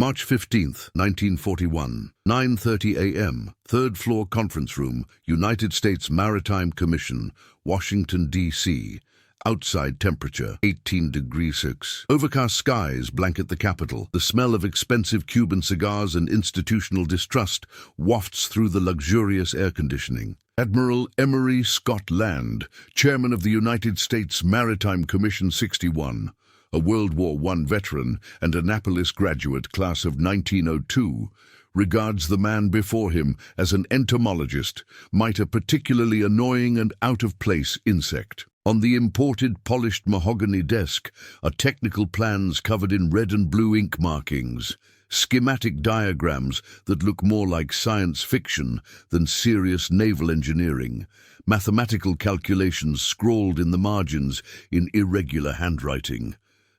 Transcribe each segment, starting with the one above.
March 15th, 1941, 9:30 a.m., third floor conference room, United States Maritime Commission, Washington, D.C. Outside temperature, 18 degrees 6. Overcast skies blanket the capital. The smell of expensive Cuban cigars and institutional distrust wafts through the luxurious air conditioning. Admiral Emory Scott Land, chairman of the United States Maritime Commission 61, a World War I veteran and Annapolis graduate class of 1902, regards the man before him as an entomologist, might a particularly annoying and out-of-place insect. On the imported polished mahogany desk are technical plans covered in red and blue ink markings, schematic diagrams that look more like science fiction than serious naval engineering, mathematical calculations scrawled in the margins in irregular handwriting.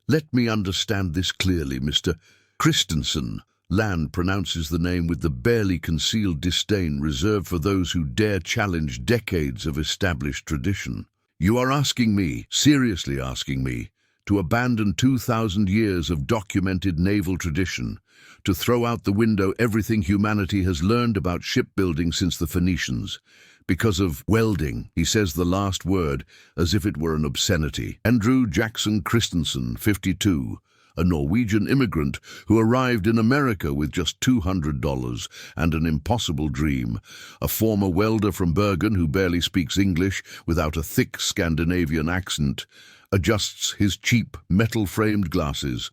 "Let me understand this clearly, Mr. Christensen." Land pronounces the name with the barely concealed disdain reserved for those who dare challenge decades of established tradition. "You are asking me, seriously asking me, to abandon 2,000 years of documented naval tradition, to throw out the window everything humanity has learned about shipbuilding since the Phoenicians, because of welding." He says the last word as if it were an obscenity. Andrew Jackson Christensen, 52, a Norwegian immigrant who arrived in America with just $200 and an impossible dream, a former welder from Bergen who barely speaks English without a thick Scandinavian accent, adjusts his cheap metal-framed glasses.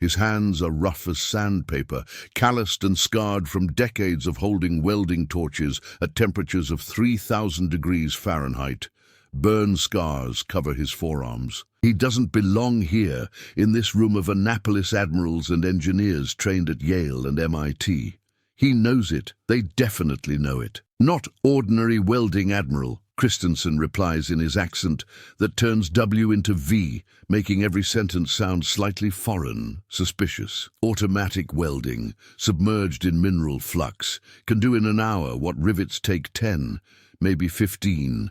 His hands are rough as sandpaper, calloused and scarred from decades of holding welding torches at temperatures of 3,000 degrees Fahrenheit. Burn scars cover his forearms. He doesn't belong here, in this room of Annapolis admirals and engineers trained at Yale and MIT. He knows it. They definitely know it. "Not ordinary welding admiral," Christensen replies in his accent that turns W into V, making every sentence sound slightly foreign, suspicious. "Automatic welding, submerged in mineral flux, can do in an hour what rivets take 10, maybe 15.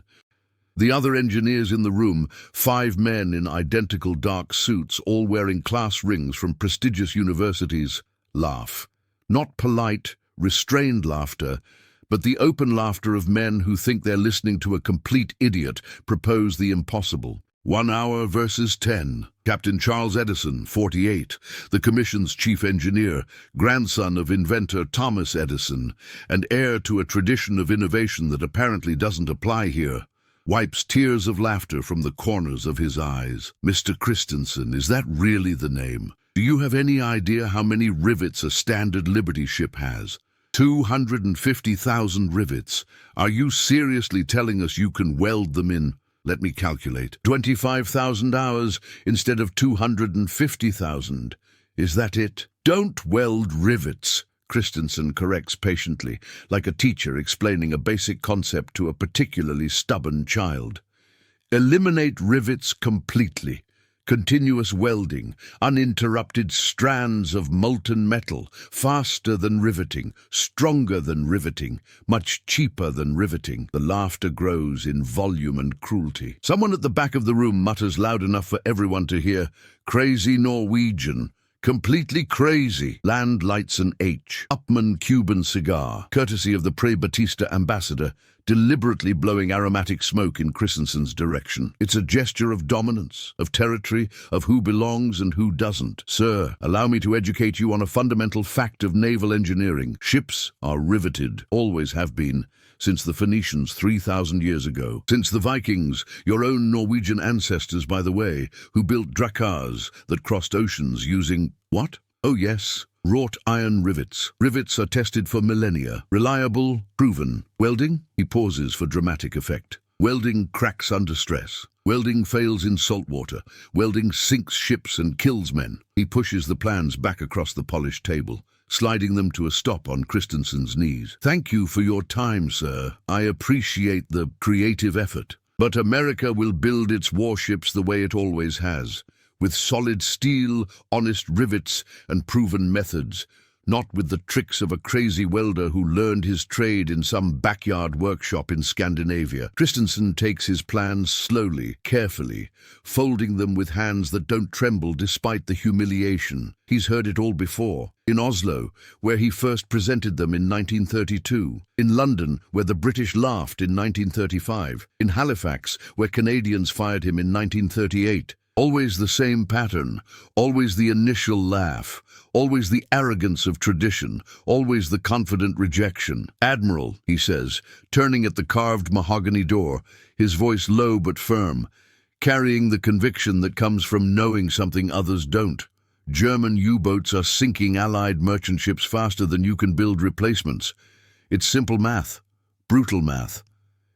The other engineers in the room, 5 men in identical dark suits, all wearing class rings from prestigious universities, laugh. Not polite, restrained laughter, but the open laughter of men who think they're listening to a complete idiot propose the impossible. 1 hour versus 10. Captain Charles Edison, 48, the Commission's chief engineer, grandson of inventor Thomas Edison, and heir to a tradition of innovation that apparently doesn't apply here, wipes tears of laughter from the corners of his eyes. "Mr. Christensen, is that really the name? Do you have any idea how many rivets a standard Liberty ship has? 250,000 rivets. Are you seriously telling us you can weld them in, let me calculate, 25,000 hours instead of 250,000? Is that it?" "Don't weld rivets," Christensen corrects patiently, like a teacher explaining a basic concept to a particularly stubborn child. "Eliminate rivets completely. Continuous welding, uninterrupted strands of molten metal, faster than riveting, stronger than riveting, much cheaper than riveting." The laughter grows in volume and cruelty. Someone at the back of the room mutters loud enough for everyone to hear, "Crazy Norwegian. Completely crazy." Land lights an H. Upman Cuban cigar, courtesy of the Pre-Batista ambassador, deliberately blowing aromatic smoke in Christensen's direction. It's a gesture of dominance, of territory, of who belongs and who doesn't. "Sir, allow me to educate you on a fundamental fact of naval engineering. Ships are riveted, always have been, since the Phoenicians 3,000 years ago. Since the Vikings, your own Norwegian ancestors, by the way, who built dracars that crossed oceans using, what? Oh yes, wrought iron rivets. Rivets are tested for millennia. Reliable, proven. Welding?" He pauses for dramatic effect. "Welding cracks under stress. Welding fails in salt water. Welding sinks ships and kills men." He pushes the plans back across the polished table, sliding them to a stop on Christensen's knees. "Thank you for your time, sir. I appreciate the creative effort. But America will build its warships the way it always has, with solid steel, honest rivets, and proven methods. not with the tricks of a crazy welder who learned his trade in some backyard workshop in Scandinavia. Christensen takes his plans slowly, carefully, folding them with hands that don't tremble despite the humiliation. He's heard it all before. In Oslo, where he first presented them in 1932. In London, where the British laughed in 1935. In Halifax, where Canadians fired him in 1938. Always the same pattern, always the initial laugh, always the arrogance of tradition, always the confident rejection. "Admiral," he says, turning at the carved mahogany door, his voice low but firm, carrying the conviction that comes from knowing something others don't. "German U-boats are sinking Allied merchant ships faster than you can build replacements. It's simple math, brutal math.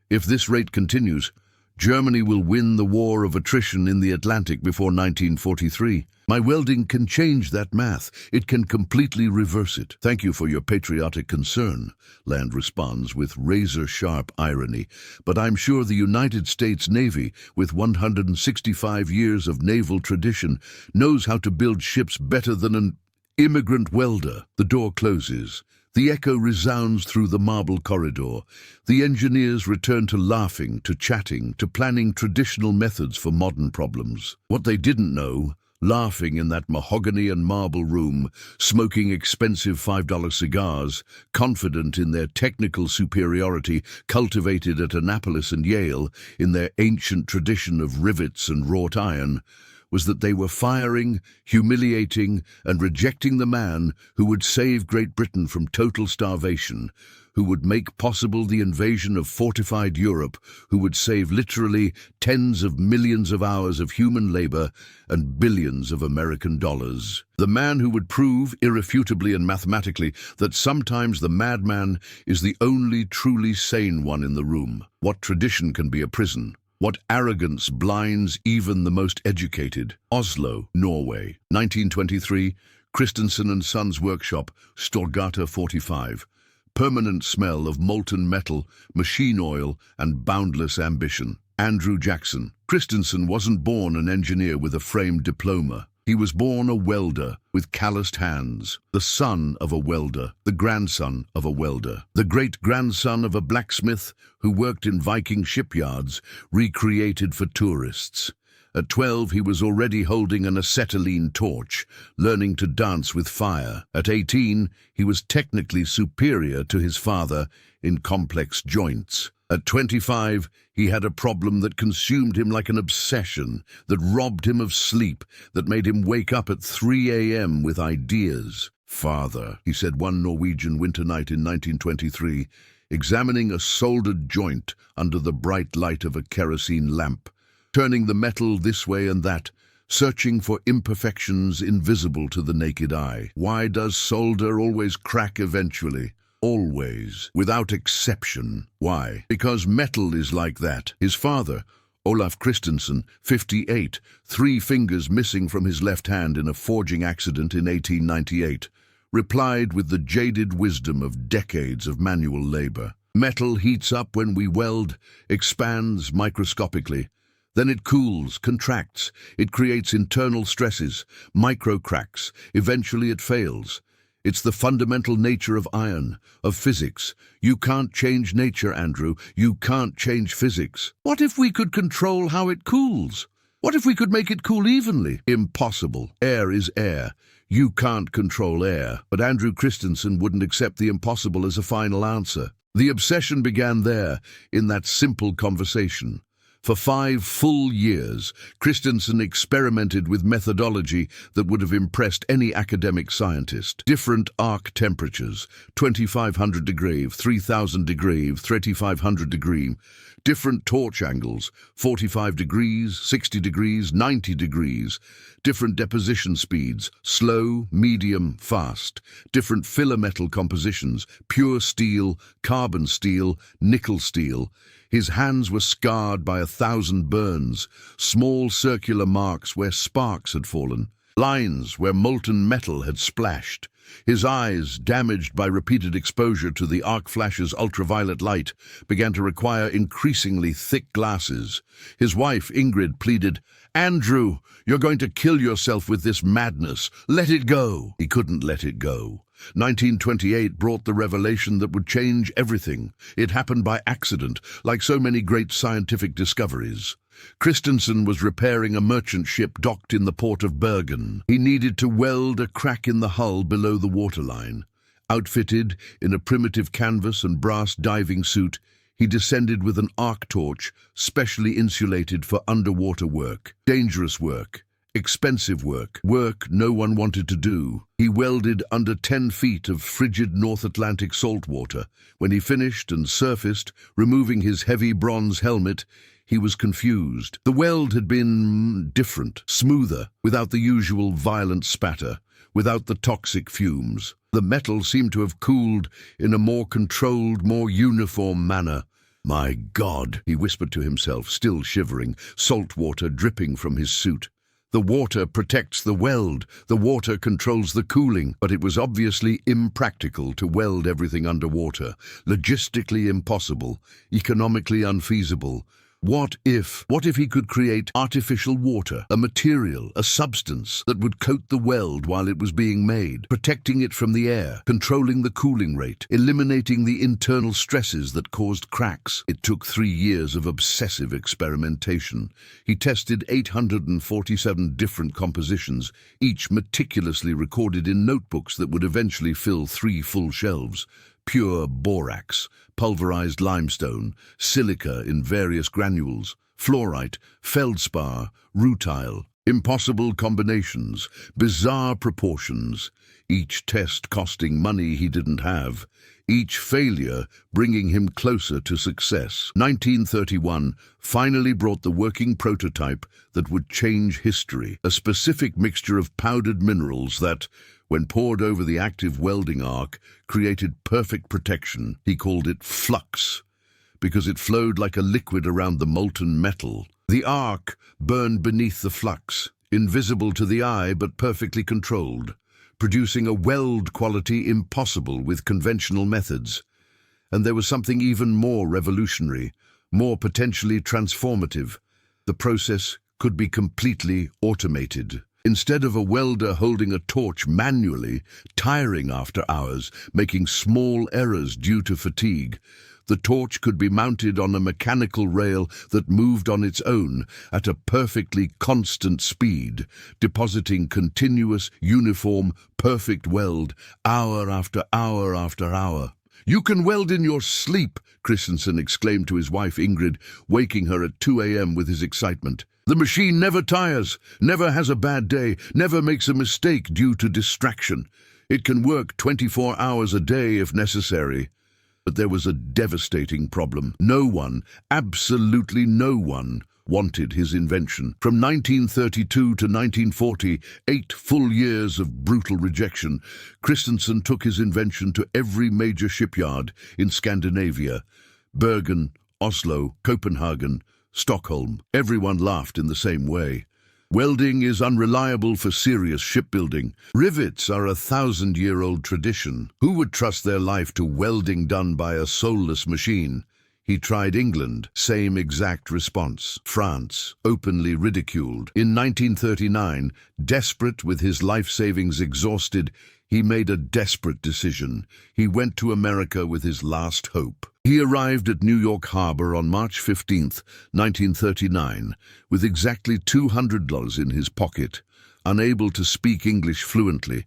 If this rate continues, Germany will win the war of attrition in the Atlantic before 1943. My welding can change that math. It can completely reverse it." "Thank you for your patriotic concern," Land responds with razor-sharp irony. "But I'm sure the United States Navy, with 165 years of naval tradition, knows how to build ships better than an immigrant welder." The door closes. The echo resounds through the marble corridor. The engineers return to laughing, to chatting, to planning traditional methods for modern problems. What they didn't know, laughing in that mahogany and marble room, smoking expensive $5 cigars, confident in their technical superiority cultivated at Annapolis and Yale, in their ancient tradition of rivets and wrought iron, was that they were firing, humiliating, and rejecting the man who would save Great Britain from total starvation, who would make possible the invasion of fortified Europe, who would save literally tens of millions of hours of human labor and billions of American dollars. The man who would prove, irrefutably and mathematically, that sometimes the madman is the only truly sane one in the room. What tradition can be a prison? What arrogance blinds even the most educated? Oslo, Norway, 1923, Christensen and Sons Workshop, Storgata 45. Permanent smell of molten metal, machine oil, and boundless ambition. Andrew Jackson. Christensen wasn't born an engineer with a framed diploma. He was born a welder with calloused hands, the son of a welder, the grandson of a welder, the great-grandson of a blacksmith who worked in Viking shipyards, recreated for tourists. At 12, he was already holding an acetylene torch, learning to dance with fire. At 18, he was technically superior to his father in complex joints. At 25, he had a problem that consumed him like an obsession, that robbed him of sleep, that made him wake up at 3 a.m. with ideas. "Father," he said one Norwegian winter night in 1923, examining a soldered joint under the bright light of a kerosene lamp, turning the metal this way and that, searching for imperfections invisible to the naked eye. "Why does solder always crack eventually? Always, without exception. Why? Because metal is like that." His father, Olaf Christensen, 58, 3 fingers missing from his left hand in a forging accident in 1898, replied with the jaded wisdom of decades of manual labor. "Metal heats up when we weld, expands microscopically. Then it cools, contracts, it creates internal stresses, micro cracks, eventually it fails. It's the fundamental nature of iron, of physics. You can't change nature, Andrew. You can't change physics." "What if we could control how it cools? What if we could make it cool evenly?" "Impossible. Air is air. You can't control air." But Andrew Christensen wouldn't accept the impossible as a final answer. The obsession began there, in that simple conversation. For 5 full years, Christensen experimented with methodology that would have impressed any academic scientist. Different arc temperatures, 2500 degree, 3000 degree, 3500 degree. Different torch angles, 45 degrees, 60 degrees, 90 degrees. Different deposition speeds, slow, medium, fast. Different filler metal compositions, pure steel, carbon steel, nickel steel. His hands were scarred by 1,000 burns, small circular marks where sparks had fallen. lines where molten metal had splashed. His eyes, damaged by repeated exposure to the arc flash's ultraviolet light, began to require increasingly thick glasses. His wife, Ingrid, pleaded, "Andrew, you're going to kill yourself with this madness. Let it go." He couldn't let it go. 1928 brought the revelation that would change everything. It happened by accident, like so many great scientific discoveries. Christensen was repairing a merchant ship docked in the port of Bergen. He needed to weld a crack in the hull below the waterline. Outfitted in a primitive canvas and brass diving suit, he descended with an arc torch, specially insulated for underwater work. Dangerous work. Expensive work. Work no one wanted to do. He welded under 10 feet of frigid North Atlantic salt water. When he finished and surfaced, removing his heavy bronze helmet, he was confused. The weld had been different, smoother, without the usual violent spatter, without the toxic fumes. The metal seemed to have cooled in a more controlled, more uniform manner. "My God," he whispered to himself, still shivering, salt water dripping from his suit. The water protects the weld, the water controls the cooling, but it was obviously impractical to weld everything underwater, logistically impossible, economically unfeasible. What if he could create artificial water, a material, a substance that would coat the weld while it was being made, protecting it from the air, controlling the cooling rate, eliminating the internal stresses that caused cracks? It took 3 years of obsessive experimentation. He tested 847 different compositions, each meticulously recorded in notebooks that would eventually fill 3 full shelves. Pure borax, pulverized limestone, silica in various granules, fluorite, feldspar, rutile, impossible combinations, bizarre proportions, each test costing money he didn't have, each failure bringing him closer to success. 1931 finally brought the working prototype that would change history, a specific mixture of powdered minerals that, when poured over the active welding arc, created perfect protection. He called it flux, because it flowed like a liquid around the molten metal. The arc burned beneath the flux, invisible to the eye but perfectly controlled, producing a weld quality impossible with conventional methods. And there was something even more revolutionary, more potentially transformative. The process could be completely automated. Instead of a welder holding a torch manually, tiring after hours, making small errors due to fatigue, the torch could be mounted on a mechanical rail that moved on its own at a perfectly constant speed, depositing continuous, uniform, perfect weld, hour after hour after hour. "You can weld in your sleep," Christensen exclaimed to his wife Ingrid, waking her at 2 a.m. with his excitement. "The machine never tires, never has a bad day, never makes a mistake due to distraction. It can work 24 hours a day if necessary." But there was a devastating problem. No one, absolutely no one, wanted his invention. From 1932 to 1940, 8 full years of brutal rejection, Christensen took his invention to every major shipyard in Scandinavia: Bergen, Oslo, Copenhagen, Stockholm. Everyone laughed in the same way. "Welding is unreliable for serious shipbuilding. Rivets are a 1,000-year-old tradition. Who would trust their life to welding done by a soulless machine?" He tried England, same exact response. France, openly ridiculed. In 1939, desperate with his life savings exhausted, he made a desperate decision. He went to America with his last hope. He arrived at New York Harbor on March 15, 1939, with exactly $200 in his pocket, unable to speak English fluently,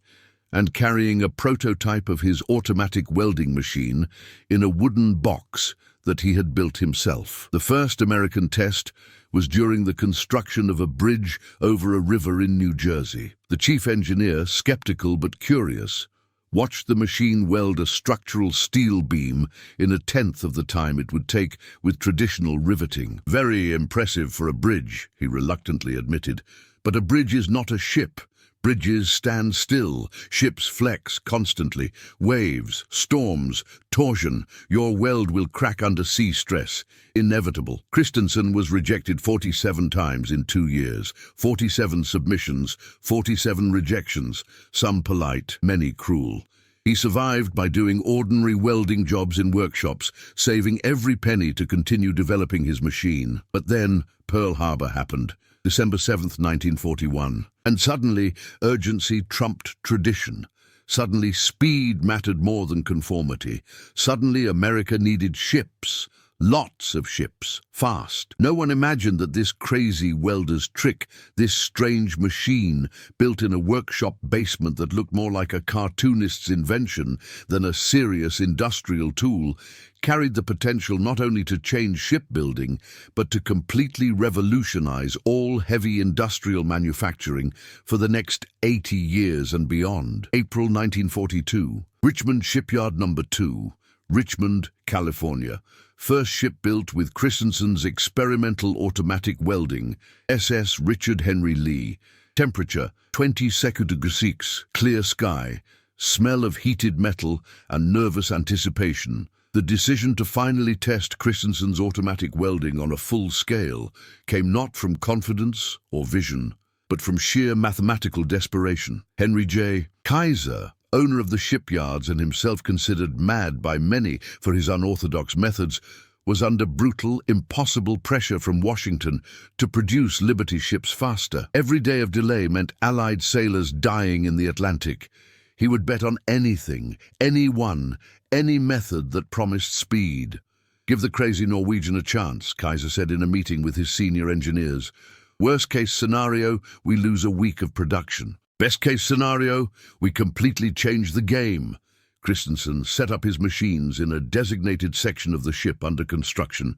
and carrying a prototype of his automatic welding machine in a wooden box that he had built himself. The first American test was during the construction of a bridge over a river in New Jersey. The chief engineer, skeptical but curious, watched the machine weld a structural steel beam in 1/10 of the time it would take with traditional riveting. "Very impressive for a bridge," he reluctantly admitted. "But a bridge is not a ship. Bridges stand still, ships flex constantly, waves, storms, torsion. Your weld will crack under sea stress. Inevitable. Christensen was rejected 47 times in 2 years, 47 submissions, 47 rejections, some polite, many cruel. He survived by doing ordinary welding jobs in workshops, saving every penny to continue developing his machine. But then Pearl Harbor happened, December 7th, 1941. And suddenly, urgency trumped tradition. Suddenly, speed mattered more than conformity. Suddenly, America needed ships. Lots of ships, fast. No one imagined that this crazy welder's trick, this strange machine, built in a workshop basement that looked more like a cartoonist's invention than a serious industrial tool, carried the potential not only to change shipbuilding, but to completely revolutionize all heavy industrial manufacturing for the next 80 years and beyond. April 1942, Richmond Shipyard No. 2, Richmond, California. First ship built with Christensen's experimental automatic welding, SS Richard Henry Lee. Temperature, 22 degrees 6, clear sky, smell of heated metal and nervous anticipation. The decision to finally test Christensen's automatic welding on a full scale came not from confidence or vision, but from sheer mathematical desperation. Henry J. Kaiser, owner of the shipyards and himself considered mad by many for his unorthodox methods, was under brutal, impossible pressure from Washington to produce Liberty ships faster. Every day of delay meant Allied sailors dying in the Atlantic. He would bet on anything, anyone, any method that promised speed. "Give the crazy Norwegian a chance," Kaiser said in a meeting with his senior engineers. "Worst case scenario, we lose a week of production. Best case scenario, we completely change the game." Christensen set up his machines in a designated section of the ship under construction.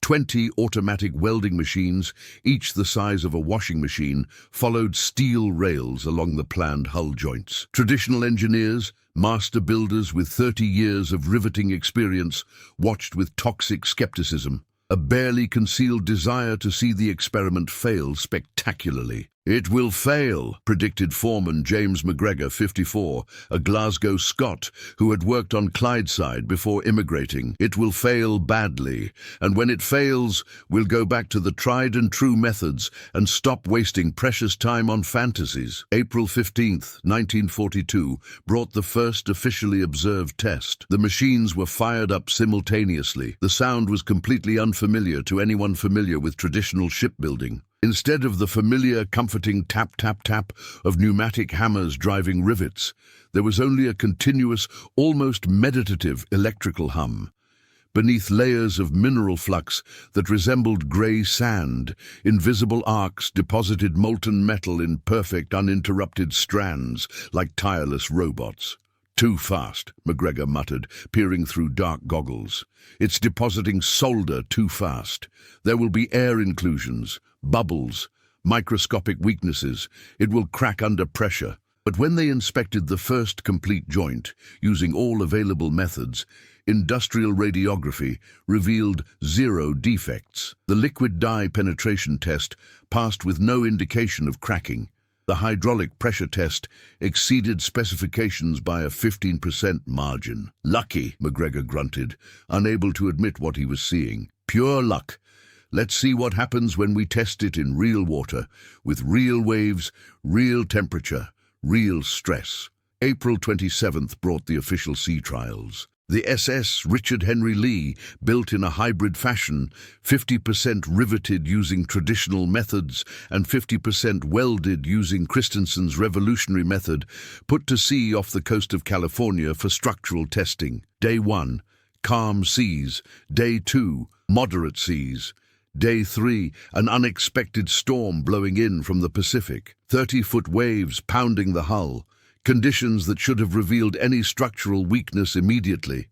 20 automatic welding machines, each the size of a washing machine, followed steel rails along the planned hull joints. Traditional engineers, master builders with 30 years of riveting experience, watched with toxic skepticism, a barely concealed desire to see the experiment fail spectacularly. "It will fail," predicted foreman James McGregor, 54, a Glasgow Scot who had worked on Clydeside before immigrating. "It will fail badly, and when it fails, we'll go back to the tried and true methods and stop wasting precious time on fantasies." April 15th, 1942, brought the first officially observed test. The machines were fired up simultaneously. The sound was completely unfamiliar to anyone familiar with traditional shipbuilding. Instead of the familiar, comforting tap-tap-tap of pneumatic hammers driving rivets, there was only a continuous, almost meditative electrical hum. Beneath layers of mineral flux that resembled grey sand, invisible arcs deposited molten metal in perfect, uninterrupted strands, like tireless robots. "Too fast," McGregor muttered, peering through dark goggles. "It's depositing solder too fast. There will be air inclusions, bubbles, microscopic weaknesses. It will crack under pressure." But when they inspected the first complete joint, using all available methods, industrial radiography revealed 0 defects. The liquid dye penetration test passed with no indication of cracking. The hydraulic pressure test exceeded specifications by a 15% margin. "Lucky," McGregor grunted, unable to admit what he was seeing. "Pure luck. Let's see what happens when we test it in real water, with real waves, real temperature, real stress." April 27th brought the official sea trials. The SS Richard Henry Lee, built in a hybrid fashion, 50% riveted using traditional methods and 50% welded using Christensen's revolutionary method, put to sea off the coast of California for structural testing. Day 1, calm seas. Day 2, moderate seas. Day 3, an unexpected storm blowing in from the Pacific. 30-foot waves pounding the hull. Conditions that should have revealed any structural weakness immediately.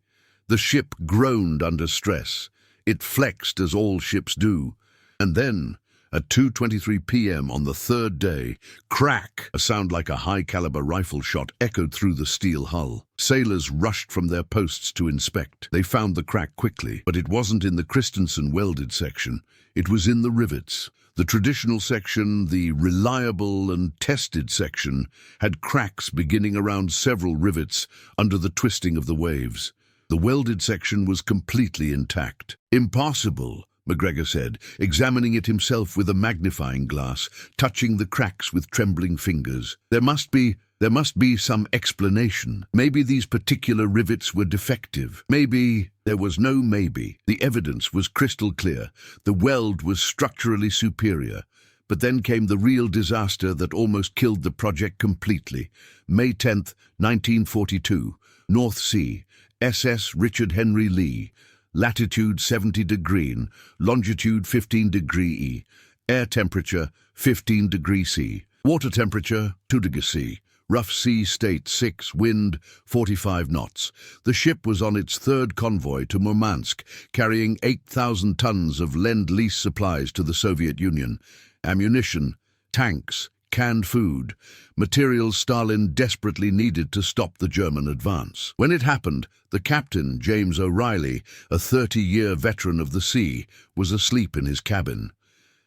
The ship groaned under stress. It flexed as all ships do. And then, at 2:23 p.m. on the third day, crack! A sound like a high-caliber rifle shot echoed through the steel hull. Sailors rushed from their posts to inspect. They found the crack quickly, but it wasn't in the Christensen welded section. It was in the rivets. The traditional section, the reliable and tested section, had cracks beginning around several rivets under the twisting of the waves. The welded section was completely intact. "Impossible," McGregor said, examining it himself with a magnifying glass, touching the cracks with trembling fingers. There must be some explanation. Maybe these particular rivets were defective. Maybe. There was no maybe. The evidence was crystal clear. The weld was structurally superior. But then came the real disaster that almost killed the project completely. May 10th, 1942, North Sea, SS Richard Henry Lee, latitude 70°, longitude 15°E, air temperature 15°C, water temperature 2°C, rough sea state 6, wind 45 knots. The ship was on its third convoy to Murmansk, carrying 8,000 tons of Lend-Lease supplies to the Soviet Union, ammunition, tanks, canned food, materials Stalin desperately needed to stop the German advance. When it happened, the captain, James O'Reilly, a 30-year veteran of the sea, was asleep in his cabin.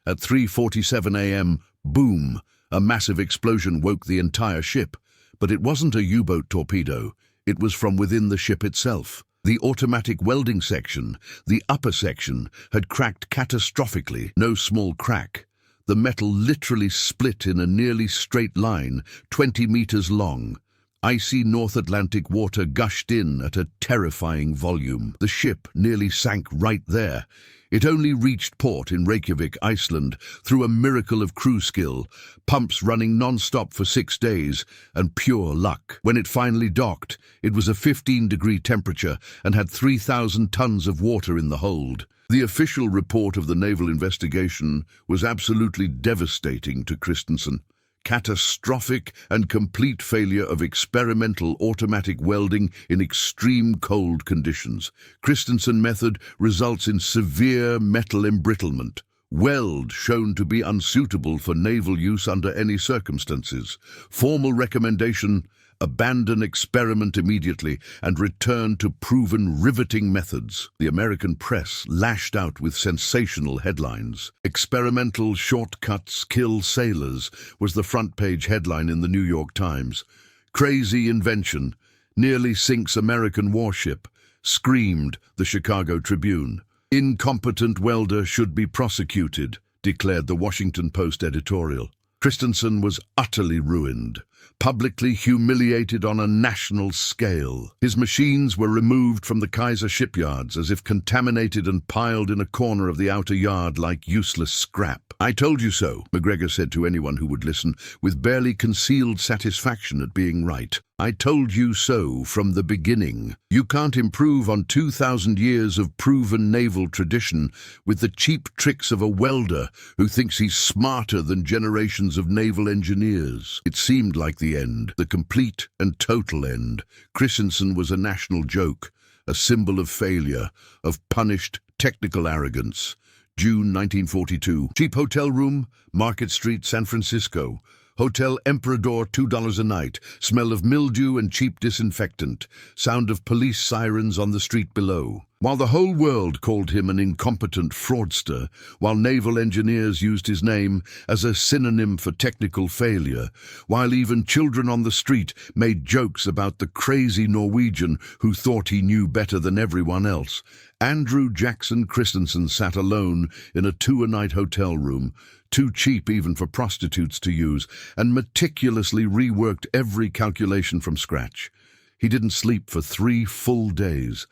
At 3:47 a.m., boom, a massive explosion woke the entire ship. But it wasn't a U-boat torpedo. It was from within the ship itself. The automatic welding section, the upper section, had cracked catastrophically. No small crack. The metal literally split in a nearly straight line, 20 meters long. Icy North Atlantic water gushed in at a terrifying volume. The ship nearly sank right there. It only reached port in Reykjavik, Iceland, through a miracle of crew skill, pumps running non-stop for 6 days, and pure luck. When it finally docked, it was a 15-degree temperature and had 3,000 tons of water in the hold. The official report of the naval investigation was absolutely devastating to Christensen. Catastrophic and complete failure of experimental automatic welding in extreme cold conditions. Christensen method results in severe metal embrittlement. Weld shown to be unsuitable for naval use under any circumstances. Formal recommendation: abandon experiment immediately and return to proven riveting methods. The American press lashed out with sensational headlines. "Experimental shortcuts kill sailors" was the front-page headline in the New York Times. "Crazy invention nearly sinks American warship," screamed the Chicago Tribune. "Incompetent welder should be prosecuted," declared the Washington Post editorial. Christensen was utterly ruined, publicly humiliated on a national scale. His machines were removed from the Kaiser shipyards as if contaminated and piled in a corner of the outer yard like useless scrap. "I told you so," McGregor said to anyone who would listen, with barely concealed satisfaction at being right. "I told you so from the beginning. You can't improve on 2,000 years of proven naval tradition with the cheap tricks of a welder who thinks he's smarter than generations of naval engineers." It seemed like the end, the complete and total end. Christensen was a national joke, a symbol of failure, of punished technical arrogance. June 1942. Cheap hotel room, Market Street, San Francisco. Hotel Emperador, $2 a night. Smell of mildew and cheap disinfectant. Sound of police sirens on the street below. While the whole world called him an incompetent fraudster, while naval engineers used his name as a synonym for technical failure, while even children on the street made jokes about the crazy Norwegian who thought he knew better than everyone else, Andrew Jackson Christensen sat alone in a 2-a-night hotel room, too cheap even for prostitutes to use, and meticulously reworked every calculation from scratch. He didn't sleep for 3 full days.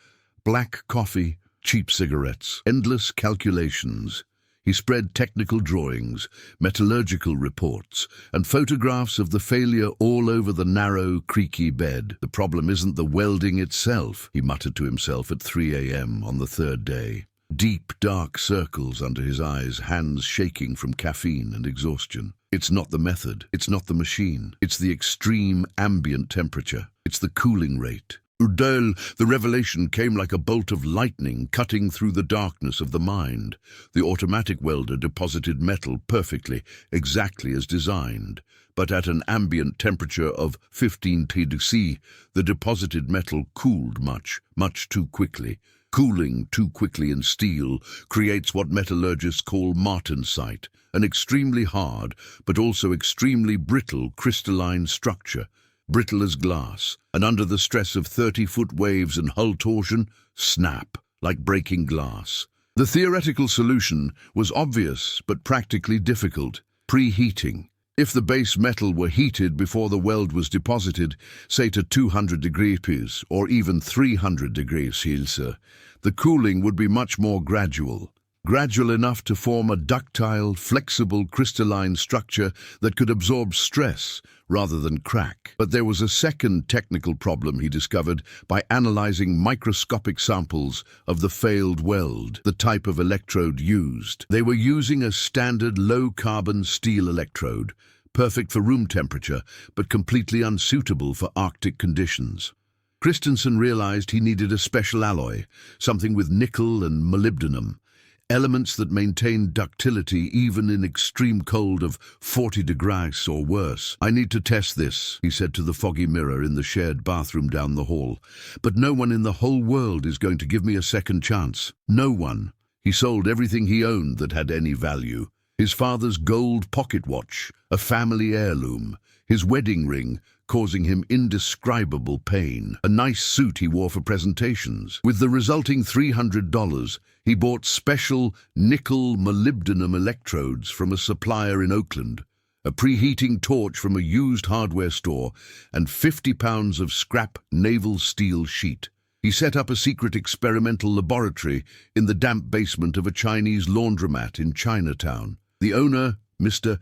Black coffee, cheap cigarettes, endless calculations. He spread technical drawings, metallurgical reports, and photographs of the failure all over the narrow, creaky bed. "The problem isn't the welding itself," he muttered to himself at 3 a.m. on the 3rd day. Deep, dark circles under his eyes, hands shaking from caffeine and exhaustion. "It's not the method, it's not the machine, it's the extreme ambient temperature, it's the cooling rate." Udell, the revelation came like a bolt of lightning cutting through the darkness of the mind. The automatic welder deposited metal perfectly, exactly as designed. But at an ambient temperature of 15 degrees, the deposited metal cooled much too quickly. Cooling too quickly in steel creates what metallurgists call martensite, an extremely hard, but also extremely brittle crystalline structure, brittle as glass, and under the stress of 30-foot waves and hull torsion, snap, like breaking glass. The theoretical solution was obvious but practically difficult: preheating. If the base metal were heated before the weld was deposited, say to 200 degrees or even 300 degrees Celsius, the cooling would be much more gradual enough to form a ductile, flexible, crystalline structure that could absorb stress rather than crack. But there was a second technical problem he discovered by analyzing microscopic samples of the failed weld, the type of electrode used. They were using a standard low-carbon steel electrode, perfect for room temperature, but completely unsuitable for Arctic conditions. Christensen realized he needed a special alloy, something with nickel and molybdenum, elements that maintain ductility even in extreme cold of 40 degrees or worse. "I need to test this," he said to the foggy mirror in the shared bathroom down the hall. "But no one in the whole world is going to give me a second chance. No one." He sold everything he owned that had any value. His father's gold pocket watch, a family heirloom, his wedding ring, causing him indescribable pain, a nice suit he wore for presentations. With the resulting $300, he bought special nickel molybdenum electrodes from a supplier in Oakland, a preheating torch from a used hardware store, and 50 pounds of scrap naval steel sheet. He set up a secret experimental laboratory in the damp basement of a Chinese laundromat in Chinatown. The owner, Mr.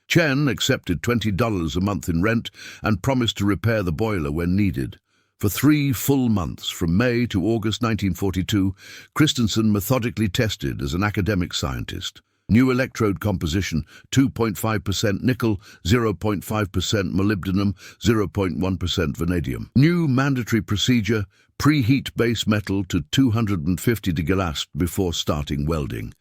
Chen, accepted $20 a month in rent and promised to repair the boiler when needed. For 3 full months, from May to August 1942, Christensen methodically tested as an academic scientist. New electrode composition: 2.5% nickel, 0.5% molybdenum, 0.1% vanadium. New mandatory procedure: preheat base metal to 250 degrees before starting welding.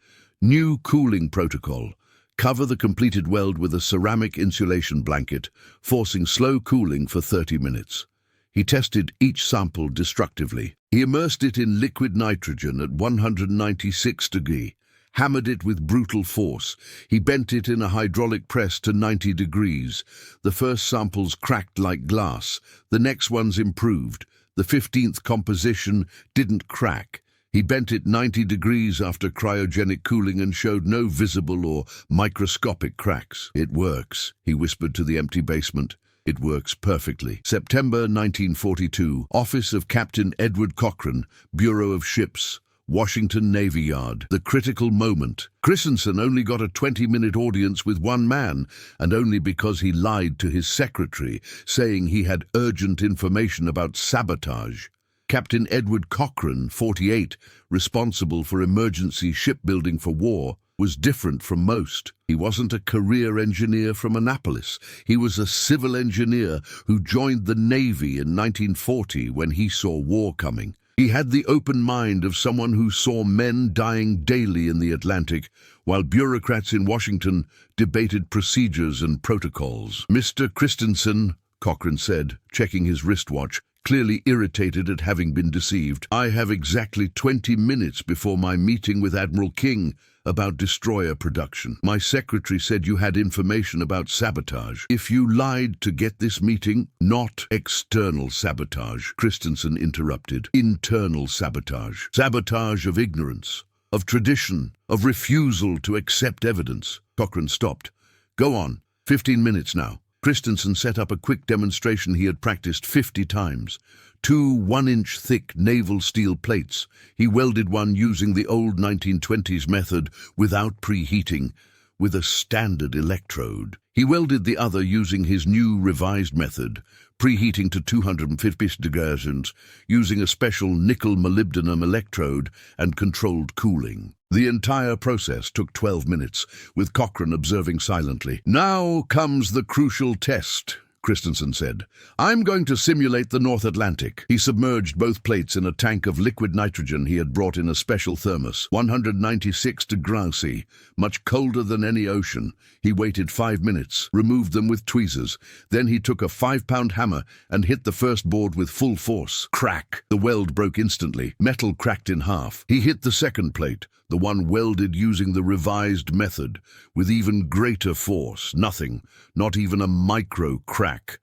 New cooling protocol: cover the completed weld with a ceramic insulation blanket, forcing slow cooling for 30 minutes. He tested each sample destructively. He immersed it in liquid nitrogen at 196 degrees, hammered it with brutal force. He bent it in a hydraulic press to 90 degrees. The first samples cracked like glass. The next ones improved. The 15th composition didn't crack. He bent it 90 degrees after cryogenic cooling and showed no visible or microscopic cracks. "It works," he whispered to the empty basement. "It works perfectly." September 1942, Office of Captain Edward Cochrane, Bureau of Ships, Washington Navy Yard. The critical moment. Christensen only got a 20-minute audience with one man, and only because he lied to his secretary, saying he had urgent information about sabotage. Captain Edward Cochrane, 48, responsible for emergency shipbuilding for war, was different from most. He wasn't a career engineer from Annapolis. He was a civil engineer who joined the Navy in 1940 when he saw war coming. He had the open mind of someone who saw men dying daily in the Atlantic, while bureaucrats in Washington debated procedures and protocols. "Mr. Christensen," Cochrane said, checking his wristwatch, clearly irritated at having been deceived, "I have exactly 20 minutes before my meeting with Admiral King about destroyer production. My secretary said you had information about sabotage. If you lied to get this meeting—" "Not external sabotage," Christensen interrupted. "Internal sabotage. Sabotage of ignorance, of tradition, of refusal to accept evidence." Cochrane stopped. "Go on. 15 minutes now." Christensen set up a quick demonstration he had practiced 50 times. 2 1-inch thick naval steel plates. He welded one using the old 1920s method without preheating, with a standard electrode. He welded the other using his new revised method, preheating to 250 degrees and using a special nickel molybdenum electrode and controlled cooling. The entire process took 12 minutes, with Cochrane observing silently. "Now comes the crucial test," Christensen said. "I'm going to simulate the North Atlantic." He submerged both plates in a tank of liquid nitrogen he had brought in a special thermos. 196 degrees C, much colder than any ocean. He waited 5 minutes, removed them with tweezers. Then he took a 5-pound hammer and hit the first board with full force. Crack! The weld broke instantly. Metal cracked in half. He hit the second plate, the one welded using the revised method, with even greater force. Nothing, not even a micro crack.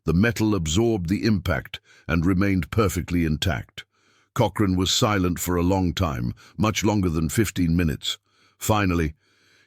The metal absorbed the impact and remained perfectly intact. Cochrane was silent for a long time, much longer than 15 minutes. Finally,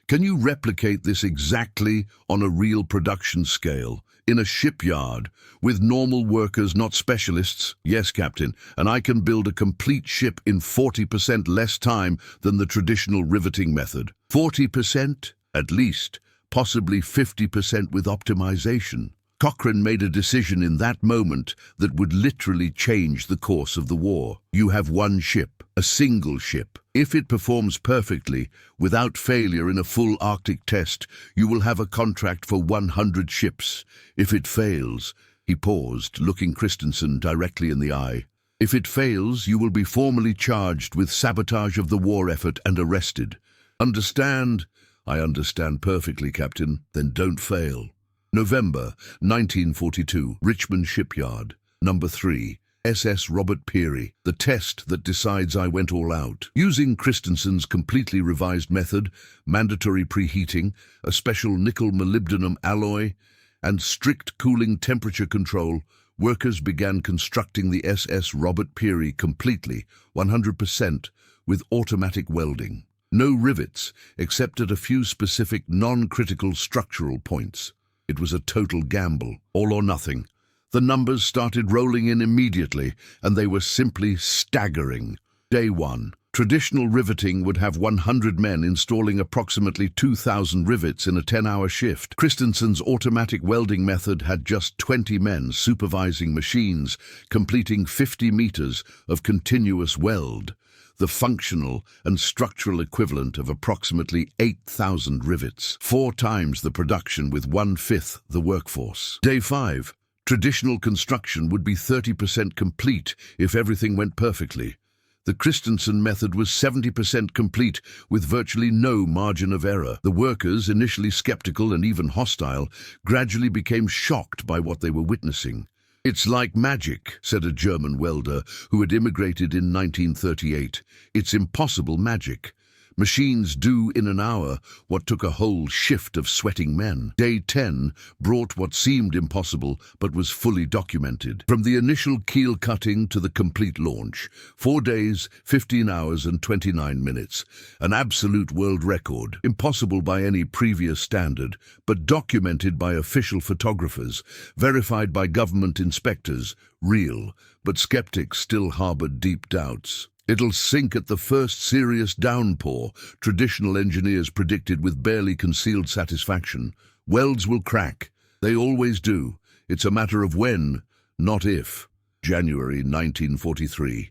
"Can you replicate this exactly on a real production scale, in a shipyard, with normal workers, not specialists?" "Yes, Captain, and I can build a complete ship in 40% less time than the traditional riveting method." 40%? At least, possibly 50% with optimization. Cochrane made a decision in that moment that would literally change the course of the war. You have one ship, a single ship. If it performs perfectly, without failure in a full Arctic test, you will have a contract for 100 ships. If it fails, he paused, looking Christensen directly in the eye. If it fails, you will be formally charged with sabotage of the war effort and arrested. Understand? I understand perfectly, Captain. Then don't fail. November 1942, Richmond Shipyard. Number 3, SS Robert Peary. The test that decides I went all out. Using Christensen's completely revised method, mandatory preheating, a special nickel-molybdenum alloy, and strict cooling temperature control, workers began constructing the SS Robert Peary completely, 100%, with automatic welding. No rivets, except at a few specific non-critical structural points. It was a total gamble, all or nothing. The numbers started rolling in immediately, and they were simply staggering. Day 1. Traditional riveting would have 100 men installing approximately 2,000 rivets in a 10-hour shift. Christensen's automatic welding method had just 20 men supervising machines, completing 50 meters of continuous weld, the functional and structural equivalent of approximately 8,000 rivets, 4 times the production with 1/5 the workforce. Day 5. Traditional construction would be 30% complete if everything went perfectly. The Christensen method was 70% complete with virtually no margin of error. The workers, initially skeptical and even hostile, gradually became shocked by what they were witnessing. "It's like magic," said a German welder who had immigrated in 1938. "It's impossible magic. Machines do in an hour what took a whole shift of sweating men." Day 10 brought what seemed impossible but was fully documented. From the initial keel cutting to the complete launch, 4 days, 15 hours and 29 minutes. An absolute world record, impossible by any previous standard, but documented by official photographers, verified by government inspectors, real, but skeptics still harbored deep doubts. "It'll sink at the first serious downpour," traditional engineers predicted with barely concealed satisfaction. "Welds will crack. They always do. It's a matter of when, not if." January 1943.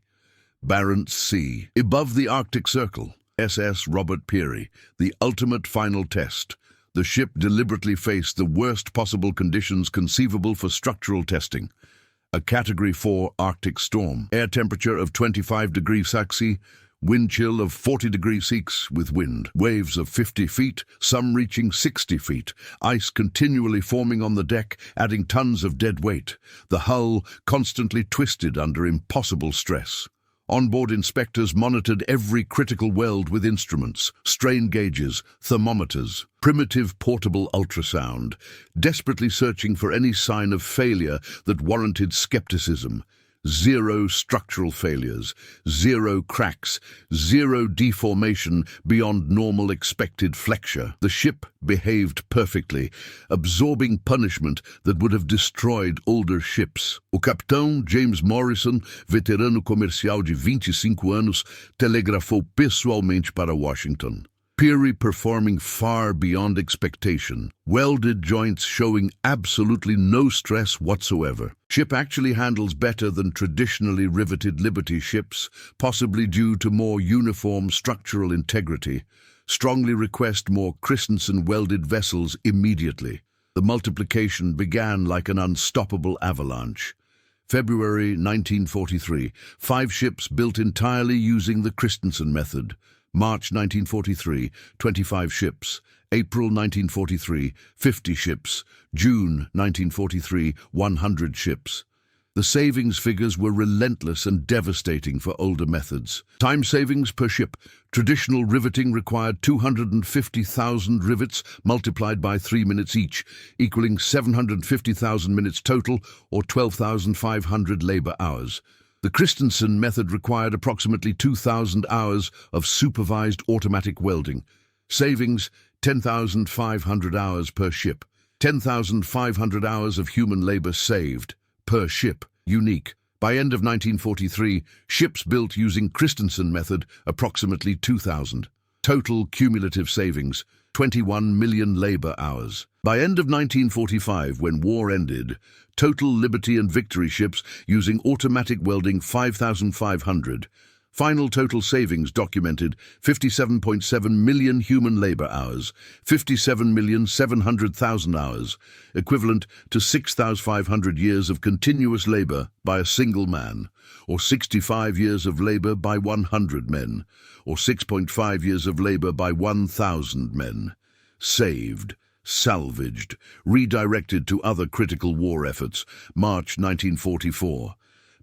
Barents Sea. Above the Arctic Circle. SS Robert Peary. The ultimate final test. The ship deliberately faced the worst possible conditions conceivable for structural testing. A Category 4 Arctic storm. Air temperature of 25 degrees Celsius, wind chill of 40 degrees Celsius with wind. Waves of 50 feet, some reaching 60 feet. Ice continually forming on the deck, adding tons of dead weight. The hull constantly twisted under impossible stress. Onboard inspectors monitored every critical weld with instruments, strain gauges, thermometers, primitive portable ultrasound, desperately searching for any sign of failure that warranted skepticism. 0 structural failures, 0 cracks, 0 deformation beyond normal expected flexure. The ship behaved perfectly, absorbing punishment that would have destroyed older ships. O capitão James Morrison, veterano comercial de 25 anos, telegrafou pessoalmente para Washington. Peary performing far beyond expectation. Welded joints showing absolutely no stress whatsoever. Ship actually handles better than traditionally riveted Liberty ships, possibly due to more uniform structural integrity. Strongly request more Christensen welded vessels immediately. The multiplication began like an unstoppable avalanche. February 1943, 5 ships built entirely using the Christensen method. March 1943, 25 ships. April 1943, 50 ships. June 1943, 100 ships. The savings figures were relentless and devastating for older methods. Time savings per ship. Traditional riveting required 250,000 rivets multiplied by 3 minutes each, equaling 750,000 minutes total, or 12,500 labor hours. The Christensen method required approximately 2,000 hours of supervised automatic welding. Savings, 10,500 hours per ship. 10,500 hours of human labor saved. Per ship, unique. By end of 1943, ships built using Christensen method, approximately 2,000. Total cumulative savings, 21 million labor hours. By end of 1945, when war ended, total Liberty and Victory ships using automatic welding 5,500. Final total savings documented 57.7 million human labor hours, 57,700,000 hours, equivalent to 6,500 years of continuous labor by a single man, or 65 years of labor by 100 men, or 6.5 years of labor by 1,000 men. Saved, salvaged, redirected to other critical war efforts. March 1944.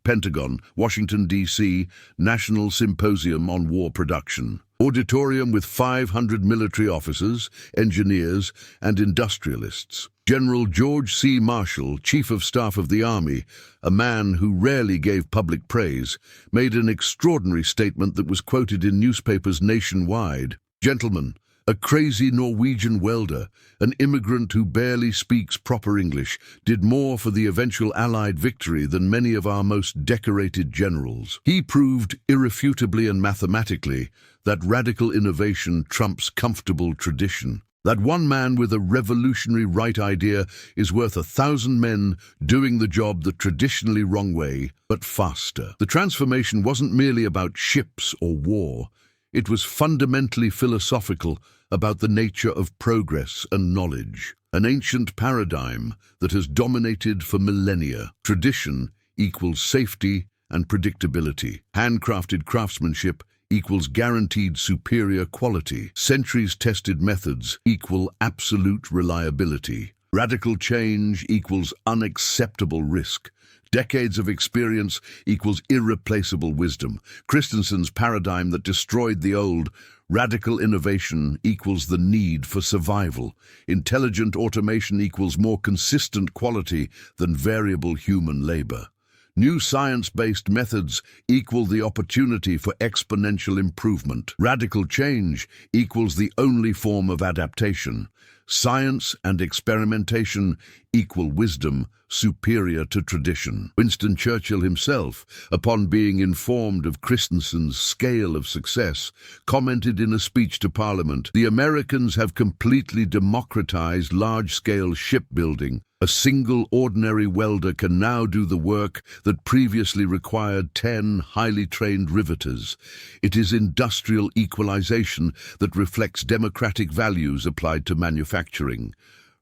Pentagon, Washington, D.C., National Symposium on War Production. Auditorium with 500 military officers, engineers, and industrialists. General George C. Marshall, Chief of Staff of the Army, a man who rarely gave public praise, made an extraordinary statement that was quoted in newspapers nationwide. "Gentlemen, a crazy Norwegian welder, an immigrant who barely speaks proper English, did more for the eventual Allied victory than many of our most decorated generals. He proved irrefutably and mathematically that radical innovation trumps comfortable tradition. That one man with a revolutionary right idea is worth 1,000 men doing the job the traditionally wrong way, but faster." The transformation wasn't merely about ships or war. It was fundamentally philosophical about the nature of progress and knowledge. An ancient paradigm that has dominated for millennia. Tradition equals safety and predictability. Handcrafted craftsmanship equals guaranteed superior quality. Centuries-tested methods equal absolute reliability. Radical change equals unacceptable risk. Decades of experience equals irreplaceable wisdom. Christensen's paradigm that destroyed the old. Radical innovation equals the need for survival. Intelligent automation equals more consistent quality than variable human labor. New science-based methods equal the opportunity for exponential improvement. Radical change equals the only form of adaptation. Science and experimentation equal wisdom superior to tradition. Winston Churchill himself, upon being informed of Christensen's scale of success, commented in a speech to Parliament, "The Americans have completely democratized large-scale shipbuilding. A single ordinary welder can now do the work that previously required 10 highly trained riveters. It is industrial equalization that reflects democratic values applied to manufacturing."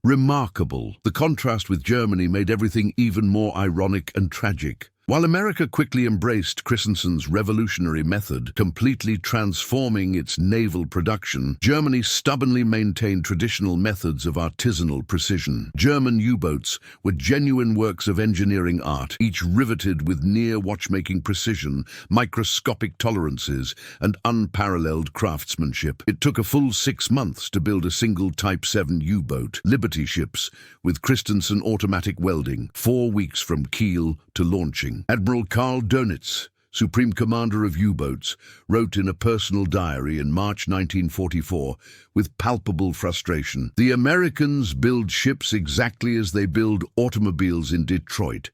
Remarkable. The contrast with Germany made everything even more ironic and tragic. While America quickly embraced Christensen's revolutionary method, completely transforming its naval production, Germany stubbornly maintained traditional methods of artisanal precision. German U-boats were genuine works of engineering art, each riveted with near watchmaking precision, microscopic tolerances, and unparalleled craftsmanship. It took a full 6 months to build a single Type 7 U-boat, Liberty ships, with Christensen automatic welding, 4 weeks from keel to launching. Admiral Karl Dönitz, Supreme Commander of U-boats, wrote in a personal diary in March 1944, with palpable frustration, "The Americans build ships exactly as they build automobiles in Detroit,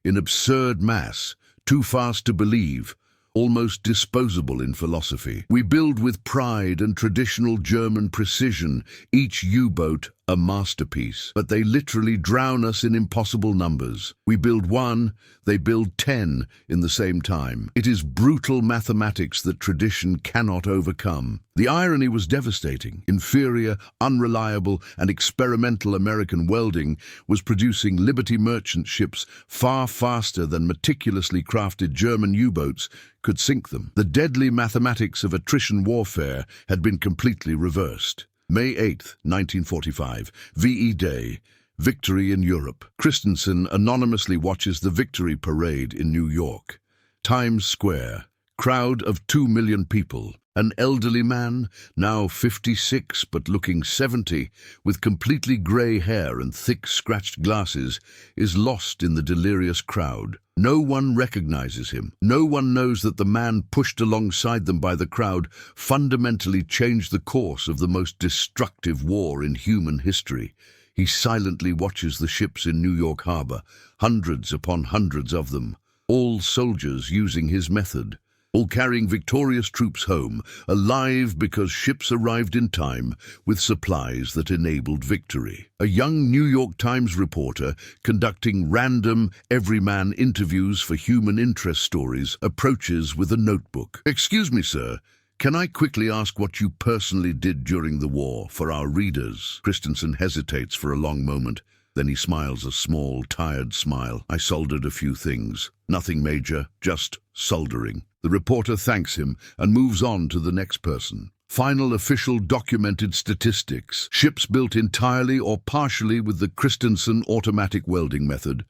in absurd mass, too fast to believe, almost disposable in philosophy. We build with pride and traditional German precision, each U-boat a masterpiece. But they literally drown us in impossible numbers. We build one, they build 10 in the same time. It is brutal mathematics that tradition cannot overcome. The irony was devastating. Inferior, unreliable, and experimental American welding was producing Liberty merchant ships far faster than meticulously crafted German U-boats could sink them. The deadly mathematics of attrition warfare had been completely reversed. May 8, 1945, VE Day, Victory in Europe. Christensen anonymously watches the Victory Parade in New York. Times Square, crowd of 2 million people. An elderly man, now 56 but looking 70, with completely grey hair and thick scratched glasses, is lost in the delirious crowd. No one recognizes him. No one knows that the man pushed alongside them by the crowd fundamentally changed the course of the most destructive war in human history. He silently watches the ships in New York Harbor, hundreds upon hundreds of them, all soldiers using his method. All carrying victorious troops home, alive because ships arrived in time with supplies that enabled victory. A young New York Times reporter conducting random, everyman interviews for human interest stories approaches with a notebook. "Excuse me, sir. Can I quickly ask what you personally did during the war for our readers?" Christensen hesitates for a long moment. Then he smiles a small, tired smile. "I soldered a few things. Nothing major, just soldering." The reporter thanks him and moves on to the next person. Final official documented statistics. Ships built entirely or partially with the Christensen automatic welding method.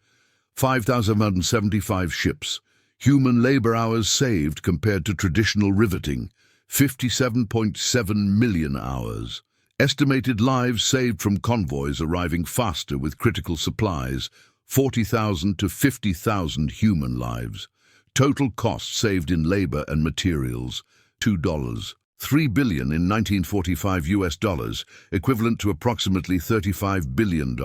5,175 ships. Human labor hours saved compared to traditional riveting. 57.7 million hours. Estimated lives saved from convoys arriving faster with critical supplies. 40,000 to 50,000 human lives. Total costs saved in labor and materials, $2. $3 billion in 1945 US dollars, equivalent to approximately $35 billion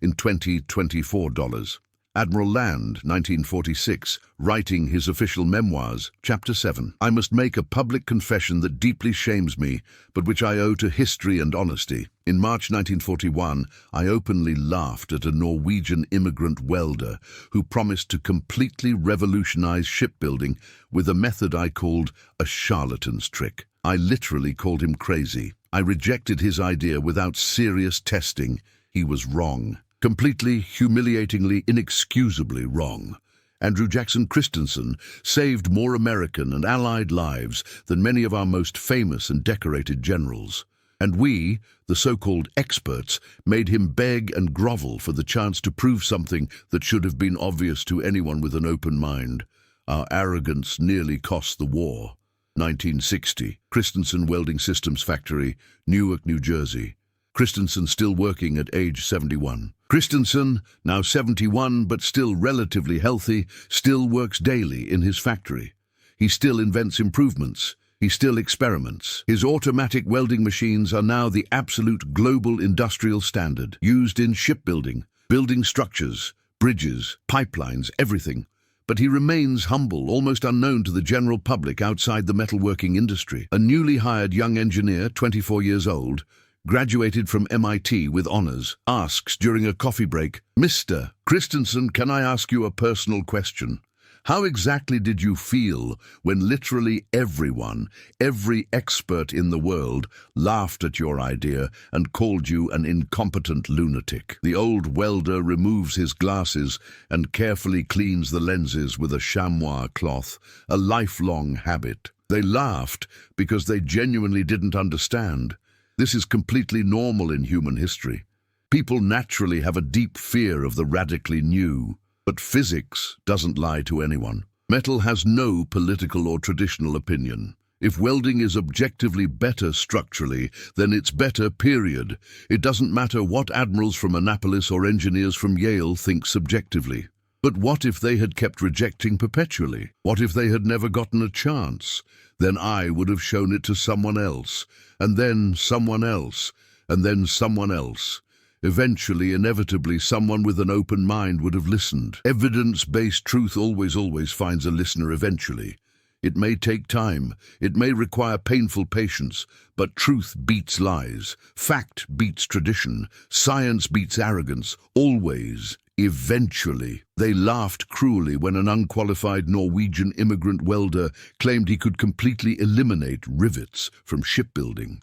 in 2024 dollars. Admiral Land, 1946, writing his official memoirs, Chapter 7. "I must make a public confession that deeply shames me, but which I owe to history and honesty. In March 1941, I openly laughed at a Norwegian immigrant welder who promised to completely revolutionize shipbuilding with a method I called a charlatan's trick. I literally called him crazy. I rejected his idea without serious testing. He was wrong. Completely, humiliatingly, inexcusably wrong. Andrew Jackson Christensen saved more American and Allied lives than many of our most famous and decorated generals. And we, the so-called experts, made him beg and grovel for the chance to prove something that should have been obvious to anyone with an open mind. Our arrogance nearly cost the war." 1960, Christensen Welding Systems Factory, Newark, New Jersey. Christensen still working at age 71. Christensen, now 71 but still relatively healthy, still works daily in his factory. He still invents improvements. He still experiments. His automatic welding machines are now the absolute global industrial standard, used in shipbuilding, building structures, bridges, pipelines, everything. But he remains humble, almost unknown to the general public outside the metalworking industry. A newly hired young engineer, 24 years old, graduated from MIT with honors, asks during a coffee break, "Mr. Christensen, can I ask you a personal question? How exactly did you feel when literally everyone, every expert in the world, laughed at your idea and called you an incompetent lunatic?" The old welder removes his glasses and carefully cleans the lenses with a chamois cloth, a lifelong habit. They laughed because they genuinely didn't understand. This is completely normal in human history. People naturally have a deep fear of the radically new. But physics doesn't lie to anyone. Metal has no political or traditional opinion. If welding is objectively better structurally, then it's better, period. It doesn't matter what admirals from Annapolis or engineers from Yale think subjectively. But what if they had kept rejecting perpetually? What if they had never gotten a chance? Then I would have shown it to someone else, and then someone else, and then someone else. Eventually, inevitably, someone with an open mind would have listened. Evidence-based truth always finds a listener eventually. It may take time, it may require painful patience, but truth beats lies, fact beats tradition, science beats arrogance, always, eventually. They laughed cruelly when an unqualified Norwegian immigrant welder claimed he could completely eliminate rivets from shipbuilding.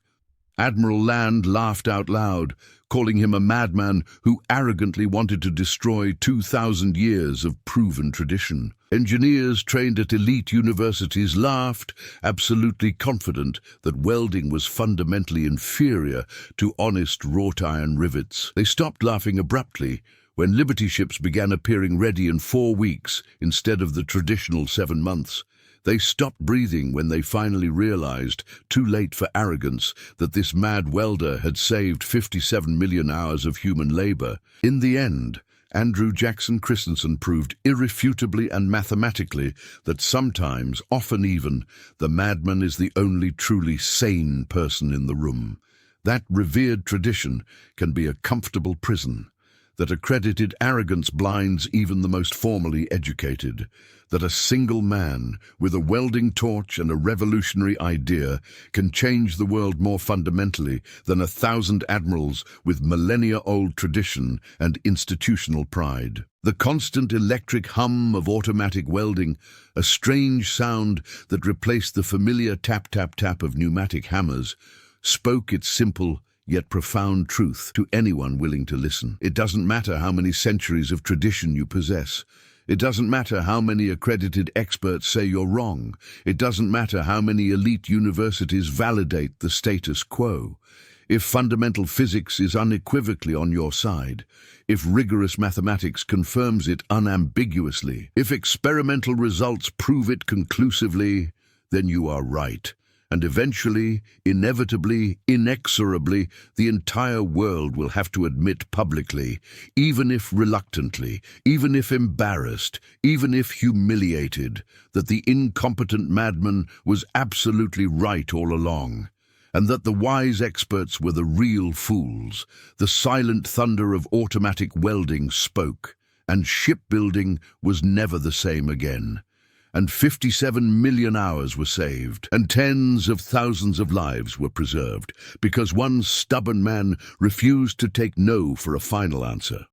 Admiral Land laughed out loud, calling him a madman who arrogantly wanted to destroy 2,000 years of proven tradition. Engineers trained at elite universities laughed, absolutely confident that welding was fundamentally inferior to honest wrought-iron rivets. They stopped laughing abruptly when Liberty ships began appearing ready in 4 weeks instead of the traditional 7 months. They stopped breathing when they finally realized, too late for arrogance, that this mad welder had saved 57 million hours of human labor. In the end, Jackson Christensen proved irrefutably and mathematically that sometimes, often even, the madman is the only truly sane person in the room. That revered tradition can be a comfortable prison, that accredited arrogance blinds even the most formally educated, that a single man with a welding torch and a revolutionary idea can change the world more fundamentally than 1,000 admirals with millennia-old tradition and institutional pride. The constant electric hum of automatic welding, a strange sound that replaced the familiar tap-tap-tap of pneumatic hammers, spoke its simple yet profound truth to anyone willing to listen. It doesn't matter how many centuries of tradition you possess. It doesn't matter how many accredited experts say you're wrong. It doesn't matter how many elite universities validate the status quo. If fundamental physics is unequivocally on your side, if rigorous mathematics confirms it unambiguously, if experimental results prove it conclusively, then you are right. And eventually, inevitably, inexorably, the entire world will have to admit publicly, even if reluctantly, even if embarrassed, even if humiliated, that the incompetent madman was absolutely right all along, and that the wise experts were the real fools. The silent thunder of automatic welding spoke, and shipbuilding was never the same again. And 57 million hours were saved, and tens of thousands of lives were preserved, because one stubborn man refused to take no for a final answer.